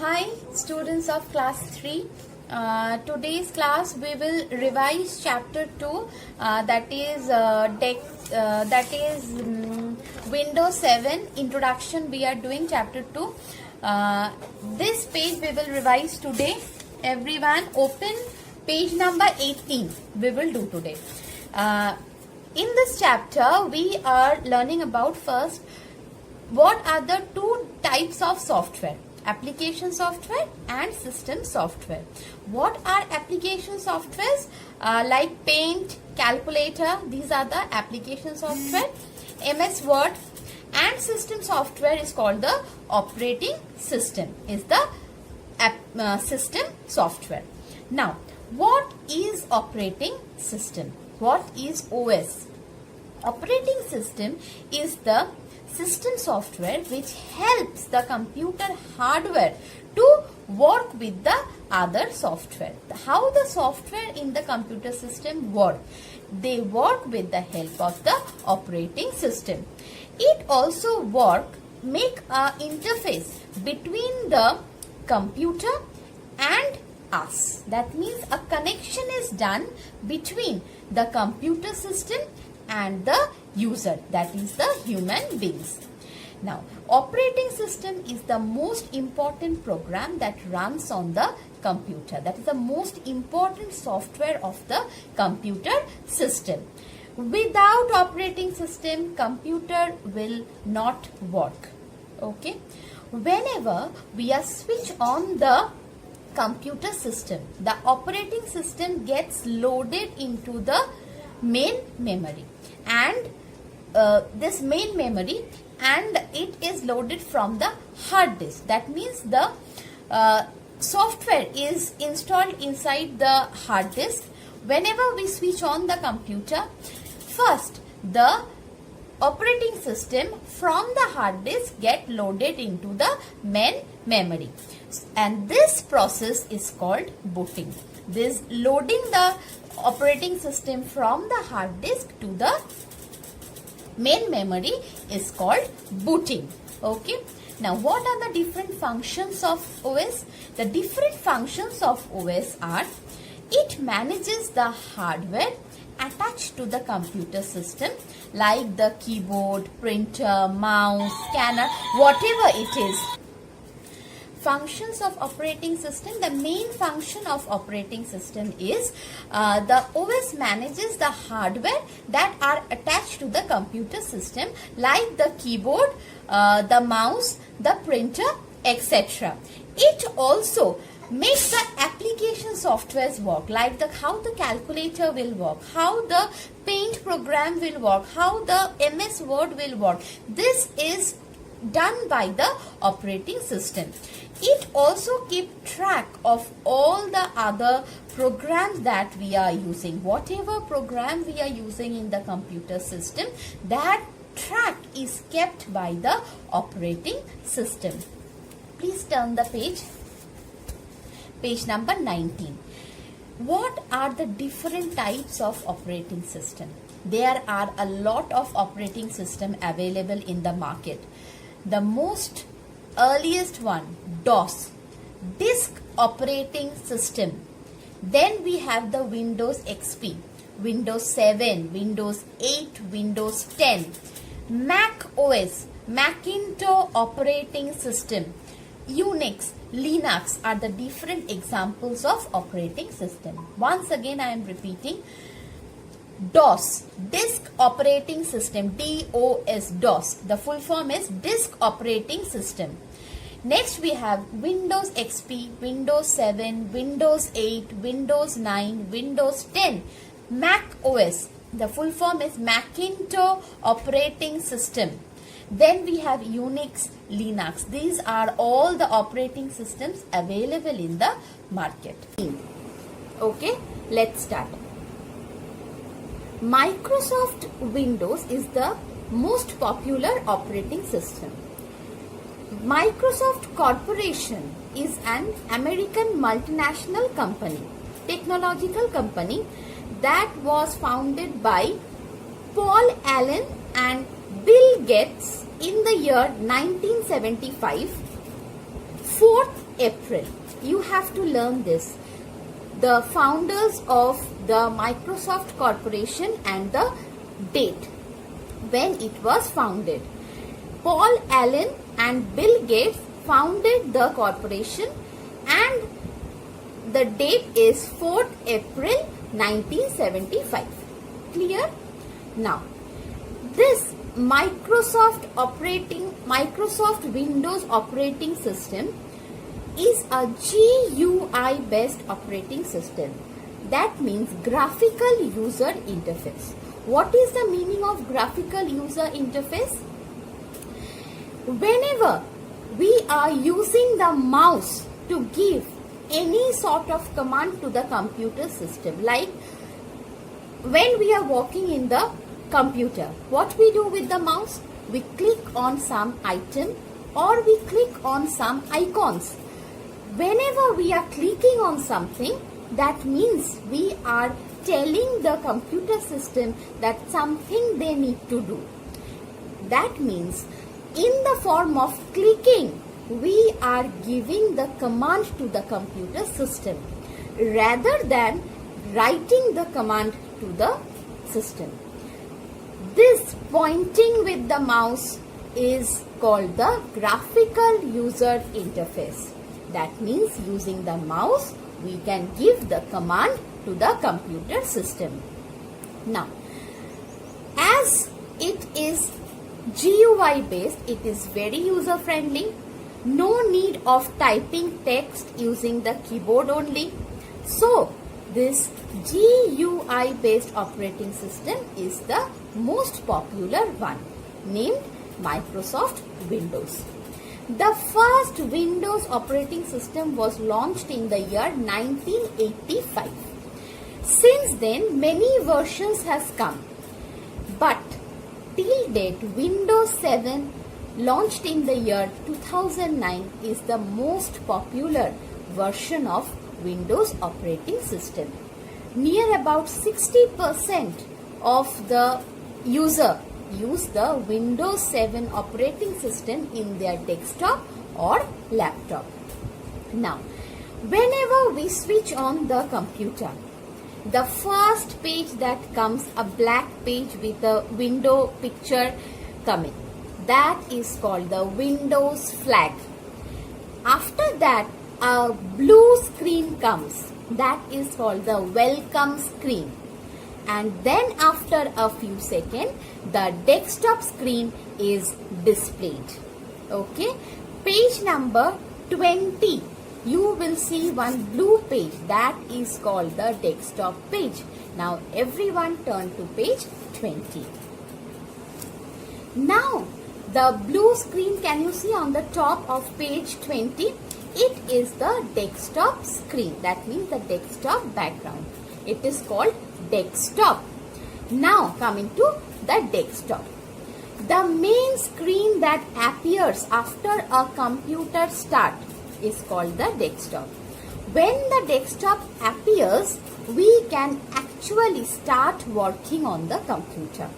Hi students of class 3. Today's class we will revise chapter 2 Windows 7 introduction. We are doing chapter 2. This page we will revise today. Everyone open page number 18. We will do today. In this chapter we are learning about first what are the two types of software. Application software and system software. What are application softwares? Like Paint, Calculator, these are the application software. MS Word, and system software is called the operating system, is the system software. Now, what is operating system? What is OS? Operating system is the system software which helps the computer hardware to work with the other software. How the software in the computer system work? They work with the help of the operating system. It also make a interface between the computer and us. That means a connection is done between the computer system and the user, that is the human beings. Now, operating system is the most important program that runs on the computer. That is the most important software of the computer system. Without operating system, computer will not work. Okay. Whenever we are switch on the computer system, the operating system gets loaded into the main memory, and this main memory, and it is loaded from the hard disk. That means the software is installed inside the hard disk. Whenever we switch on the computer, first the operating system from the hard disk get loaded into the main memory, and this process is called booting. This loading the operating system from the hard disk to the main memory is called booting. Okay. Now, what are the different functions of OS? The different functions of OS are: it manages the hardware attached to the computer system, like the keyboard, printer, mouse, scanner, whatever it is. Functions of operating system. The main function of operating system is the OS manages the hardware that are attached to the computer system, like the keyboard, the mouse, the printer, etc. It also makes the application softwares work, like how the calculator will work, how the Paint program will work, how the MS Word will work. This is done by the operating system. It also keeps track of all the other programs that we are using. Whatever program we are using in the computer system, that track is kept by the operating system. Please turn the page. Page number 19. What are the different types of operating system? There are a lot of operating system available in the market. The most earliest one, DOS, Disk Operating System. Then we have the Windows XP, Windows 7, Windows 8, Windows 10, Mac OS, Macintosh Operating System, Unix, Linux are the different examples of operating system. Once again I am repeating: DOS, Disk Operating System, DOS, DOS. The full form is Disk Operating System. Next we have Windows XP, Windows 7, Windows 8, Windows 9, Windows 10, Mac OS. The full form is Macintosh Operating System. Then we have Unix, Linux. These are all the operating systems available in the market. Okay, let's start. Microsoft Windows is the most popular operating system. Microsoft Corporation is an American multinational company, technological company that was founded by Paul Allen and Bill Gates in the year 1975. Fourth April. You have to learn this. The founders of the Microsoft Corporation and the date when it was founded. Paul Allen and Bill Gates founded the corporation and the date is 4th April 1975. Clear? Now, this Microsoft Windows operating system is a GUI based operating system. That means graphical user interface. What is the meaning of graphical user interface? Whenever we are using the mouse to give any sort of command to the computer system, like when we are working in the computer, what we do with the mouse? We click on some item or we click on some icons. Whenever we are clicking on something, that means we are telling the computer system that something they need to do. That means in the form of clicking, we are giving the command to the computer system rather than writing the command to the system. This pointing with the mouse is called the graphical user interface. That means using the mouse, we can give the command to the computer system. Now, as it is GUI based, it is very user friendly. No need of typing text using the keyboard only. So, this GUI based operating system is the most popular one, named Microsoft Windows. The first Windows operating system was launched in the year 1985. Since then, many versions has come. But till date, Windows 7 launched in the year 2009 is the most popular version of Windows operating system. Near about 60% of the user use the Windows 7 operating system in their desktop or laptop. Now, whenever we switch on the computer, the first page that comes, a black page with a window picture coming, that is called the Windows flag. After that, a blue screen comes, that is called the welcome screen. And then after a few seconds, the desktop screen is displayed. Okay, page number 20, you will see one blue page, that is called the desktop page. Now everyone turn to page 20. Now the blue screen, can you see on the top of page 20? It is the desktop screen, that means the desktop background. It is called desktop. Now coming to the desktop. The main screen that appears after a computer start is called the desktop. When the desktop appears, we can actually start working on the computer.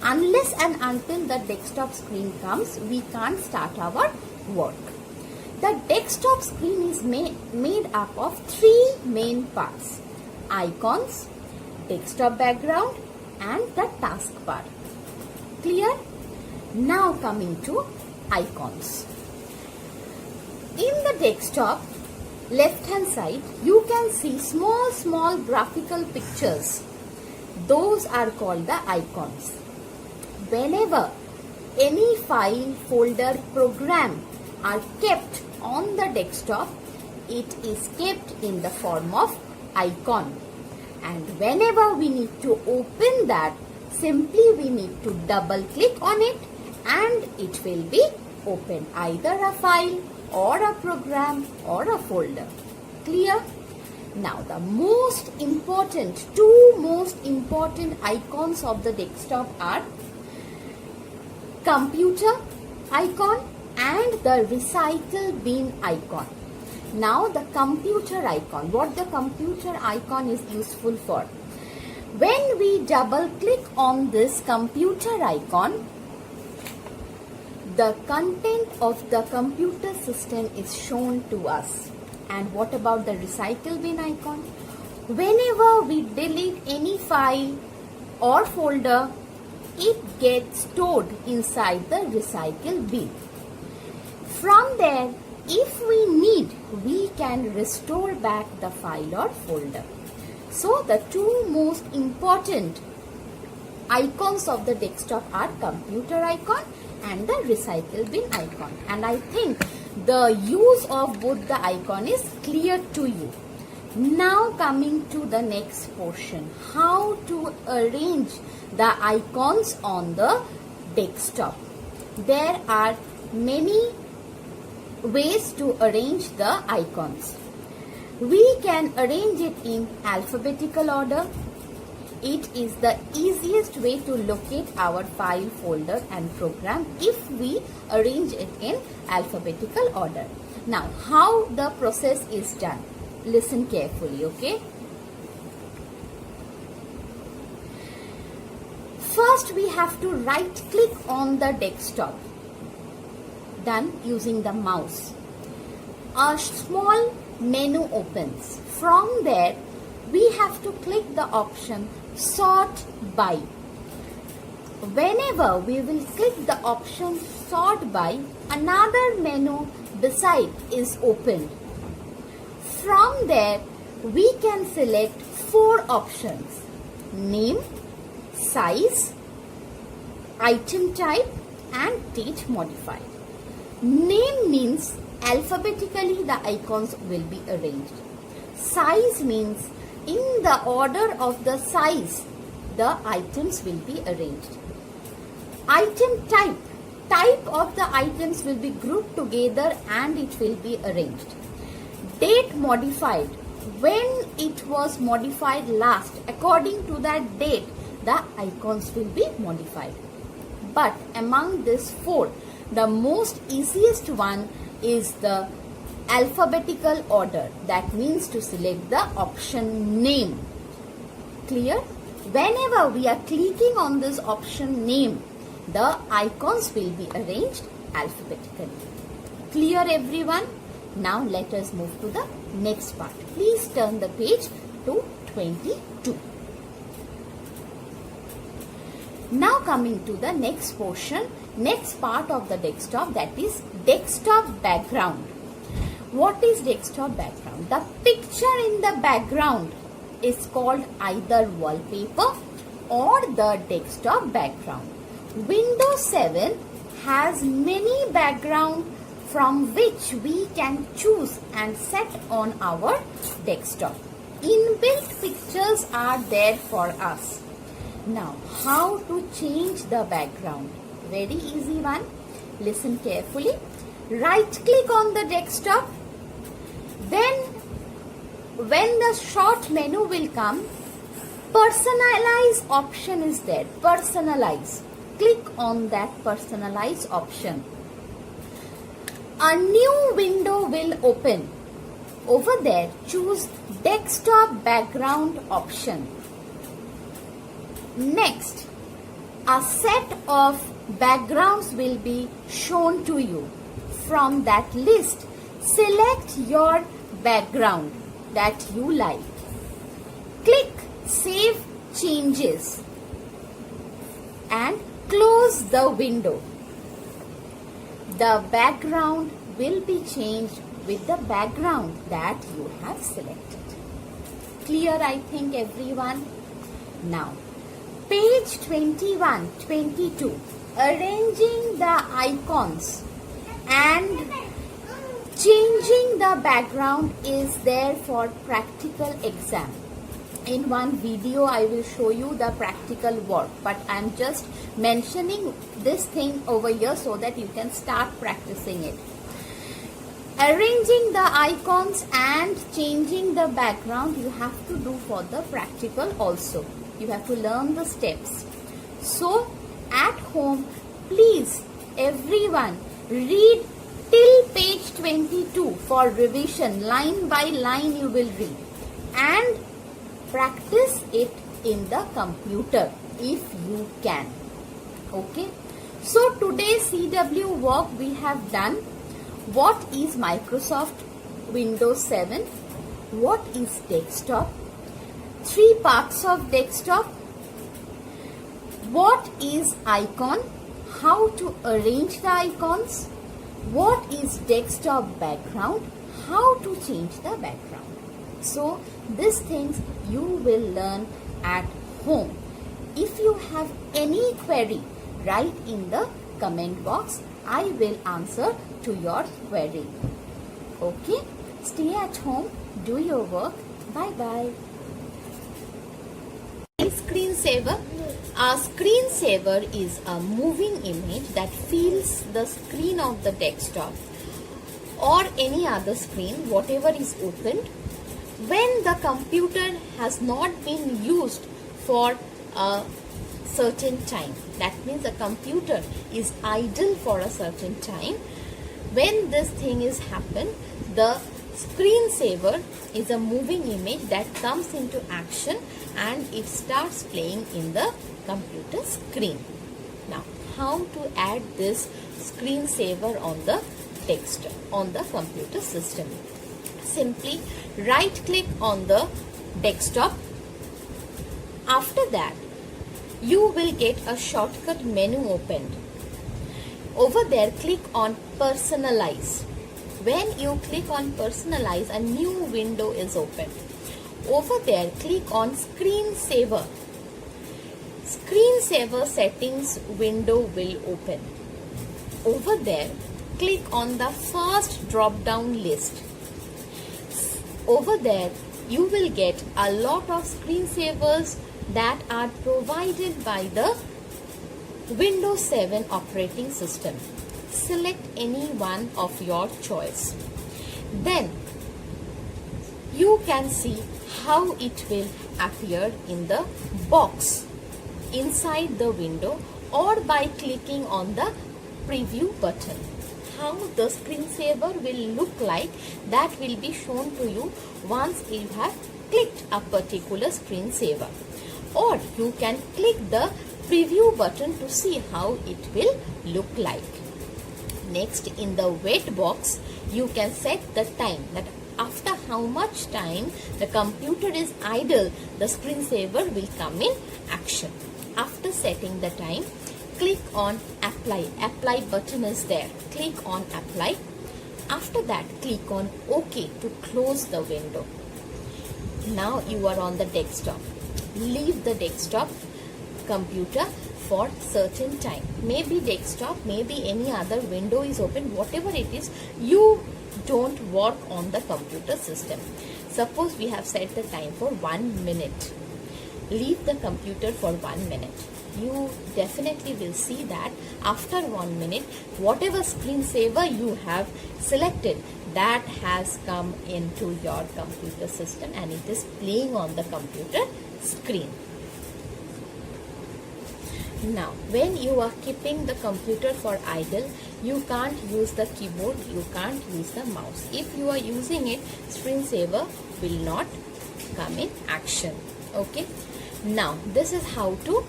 Unless and until the desktop screen comes, we can't start our work. The desktop screen is made up of three main parts: icons, desktop background and the taskbar. Clear? Now coming to icons. In the desktop, left hand side, you can see small graphical pictures. Those are called the icons. Whenever any file, folder, program are kept on the desktop, it is kept in the form of icon. And whenever we need to open that, simply we need to double click on it and it will be open, either a file or a program or a folder. Clear? Now the two most important icons of the desktop are computer icon and the recycle bin icon. Now the computer icon, what the computer icon is useful for? When we double click on this computer icon, the content of the computer system is shown to us. And what about the recycle bin icon? Whenever we delete any file or folder, it gets stored inside the recycle bin. From there, if we need, we can restore back the file or folder. So the two most important icons of the desktop are computer icon and the recycle bin icon. And I think the use of both the icon is clear to you. Now coming to the next portion, how to arrange the icons on the desktop. There are many ways to arrange the icons. We can arrange it in alphabetical order. It is the easiest way to locate our file, folder and program if we arrange it in alphabetical order. Now, how the process is done? Listen carefully, okay? First, we have to right click on the desktop. Done using the mouse. A small menu opens. From there, we have to click the option Sort By. Whenever we will click the option Sort By, another menu beside is opened. From there, we can select 4 options: name, size, item type and date modified. Name means alphabetically the icons will be arranged. Size means in the order of the size the items will be arranged. Item type of the items will be grouped together and it will be arranged. Date modified, when it was modified last, according to that date the icons will be modified. But among these 4, the most easiest one is the alphabetical order. That means to select the option name. Clear? Whenever we are clicking on this option name, the icons will be arranged alphabetically. Clear everyone? Now let us move to the next part. Please turn the page to 22. Now coming to the next portion, next part of the desktop, that is desktop background. What is desktop background? The picture in the background is called either wallpaper or the desktop background. Windows 7 has many backgrounds from which we can choose and set on our desktop. Inbuilt pictures are there for us. Now, how to change the background? Very easy one. Listen carefully. Right click on the desktop. Then, when the short menu will come, personalize option is there. Personalize. Click on that personalize option. A new window will open. Over there, choose desktop background option. Next, a set of backgrounds will be shown to you. From that list, select your background that you like. Click Save Changes and close the window. The background will be changed with the background that you have selected. Clear, I think, everyone? Now, page 21, 22, arranging the icons and changing the background is there for practical exam. In one video, I will show you the practical work, but I am just mentioning this thing over here so that you can start practicing it. Arranging the icons and changing the background you have to do for the practical also. You have to learn the steps. So, at home, please, everyone, read till page 22 for revision. Line by line you will read. And practice it in the computer if you can. Okay. So today's CW work we have done. What is Microsoft Windows 7? What is desktop? 3 parts of desktop. What is icon? How to arrange the icons? What is desktop background? How to change the background? So these things you will learn at home. If you have any query, write in the comment box. I will answer to your query. Okay? Stay at home, do your work. Bye bye. Screensaver. A screensaver is a moving image that fills the screen of the desktop or any other screen, whatever is opened, when the computer has not been used for a certain time. That means the computer is idle for a certain time. When this thing is happened, the screensaver is a moving image that comes into action and it starts playing in the computer screen. Now, how to add this screensaver on the desktop, on the computer system? Simply right click on the desktop. After that, you will get a shortcut menu opened. Over there, click on personalize. When you click on personalize, a new window is opened. Over there, click on screensaver. Screensaver settings window will open. Over there, click on the first drop down list. Over there, you will get a lot of screensavers that are provided by the Windows 7 operating system. Select any one of your choice. Then you can see how it will appear in the box inside the window or by clicking on the preview button. How the screensaver will look like, that will be shown to you once you have clicked a particular screensaver. Or you can click the preview button to see how it will look like. Next, in the wait box, you can set the time, that after how much time the computer is idle, the screensaver will come in action. After setting the time, click on apply. Apply button is there. Click on apply. After that, click on OK to close the window. Now you are on the desktop. Leave the desktop computer for certain time. Maybe desktop, maybe any other window is open, whatever it is, you don't work on the computer system. Suppose we have set the time for 1 minute. Leave the computer for 1 minute. You definitely will see that after 1 minute, whatever screensaver you have selected, that has come into your computer system and it is playing on the computer screen. Now, when you are keeping the computer for idle, you can't use the keyboard, you can't use the mouse. If you are using it, screensaver will not come in action. Okay. Now, this is how to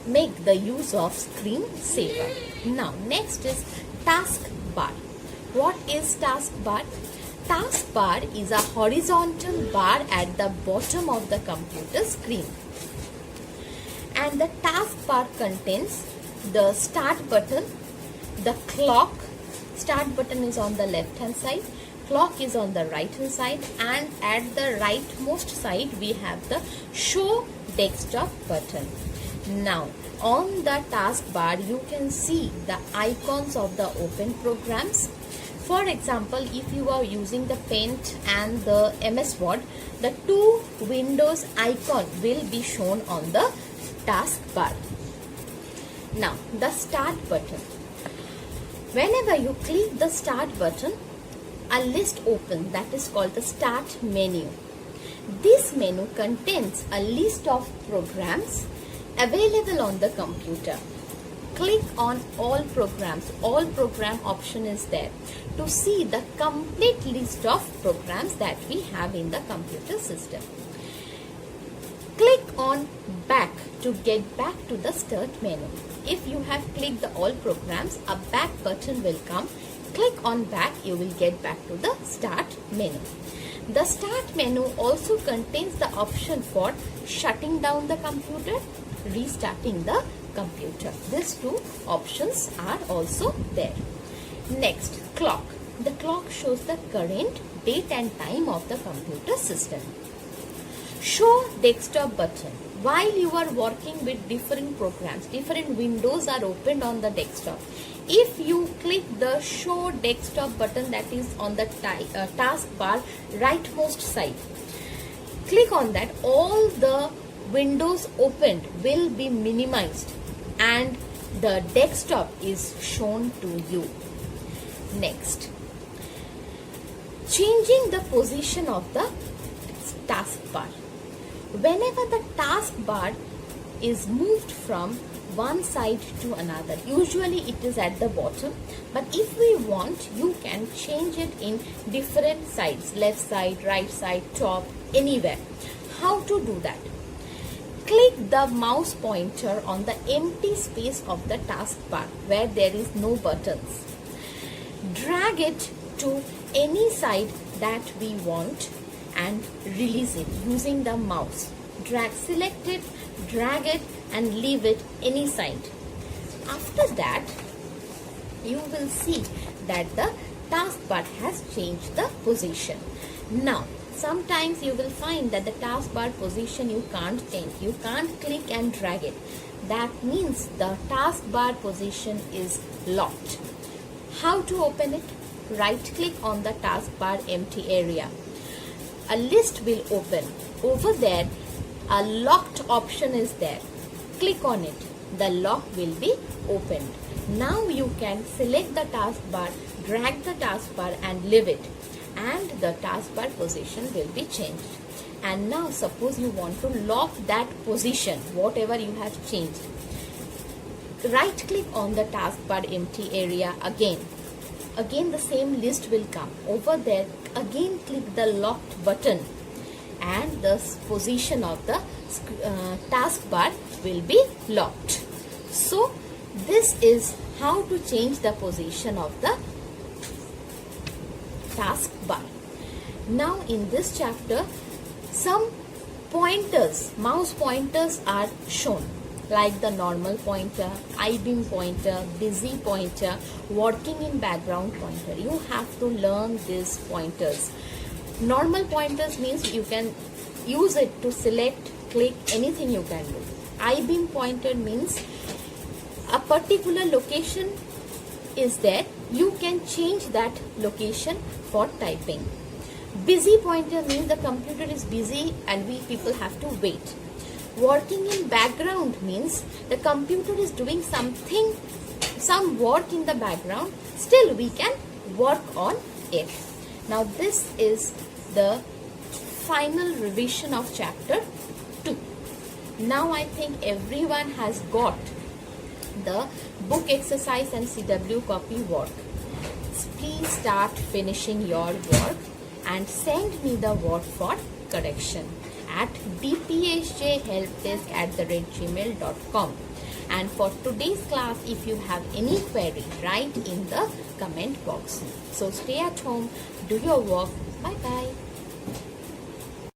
make the use of screensaver. Now, next is taskbar. What is taskbar? Taskbar is a horizontal bar at the bottom of the computer screen. And the taskbar contains the start button, the clock. Start button is on the left hand side, clock is on the right hand side, and at the rightmost side we have the show desktop button. Now, on the taskbar you can see the icons of the open programs. For example, if you are using the Paint and the MS Word, the two Windows icon will be shown on the taskbar. Now, the start button. Whenever you click the start button, a list opens that is called the start menu. This menu contains a list of programs available on the computer. Click on all programs. All program option is there to see the complete list of programs that we have in the computer system. Click on back to get back to the start menu. If you have clicked the all programs, a back button will come. Click on back, you will get back to the start menu. The start menu also contains the option for shutting down the computer, restarting the computer. These two options are also there. Next, clock. The clock shows the current date and time of the computer system. Show desktop button. While you are working with different programs, different windows are opened on the desktop. If you click the show desktop button that is on the taskbar rightmost side, click on that, all the windows opened will be minimized and the desktop is shown to you. Next, changing the position of the taskbar. Whenever the taskbar is moved from one side to another, usually it is at the bottom, but if we want, you can change it in different sides, left side, right side, top, anywhere. How to do that? Click the mouse pointer on the empty space of the taskbar where there is no buttons. Drag it to any side that we want and release it using the mouse. Select it, drag it and leave it any side. After that, you will see that the taskbar has changed the position. Now, sometimes you will find that the taskbar position you can't change. You can't click and drag it. That means the taskbar position is locked. How to open it? Right click on the taskbar empty area. A list will open. Over there, a locked option is there. Click on it. The lock will be opened. Now you can select the taskbar, drag the taskbar and leave it. And the taskbar position will be changed. And now suppose you want to lock that position, whatever you have changed. Right click on the taskbar empty area again. Again the same list will come. Over there, again click the locked button and the position of the taskbar will be locked. So this is how to change the position of the taskbar. Now in this chapter, some pointers, mouse pointers are shown, like the normal pointer, I-beam pointer, busy pointer, working in background pointer. You have to learn these pointers. Normal pointers means you can use it to select, click, anything you can do. I-beam pointer means a particular location is there, you can change that location for typing. Busy pointer means the computer is busy and we people have to wait. Working in background means the computer is doing something, some work in the background, still we can work on it. Now this is the final revision of chapter 2. Now I think everyone has got the book exercise and CW copy work. Please start finishing your work and send me the work for correction at dpsjhelpdesk@gmail.com. And for today's class, if you have any query, write in the comment box. So stay at home, do your work. Bye bye.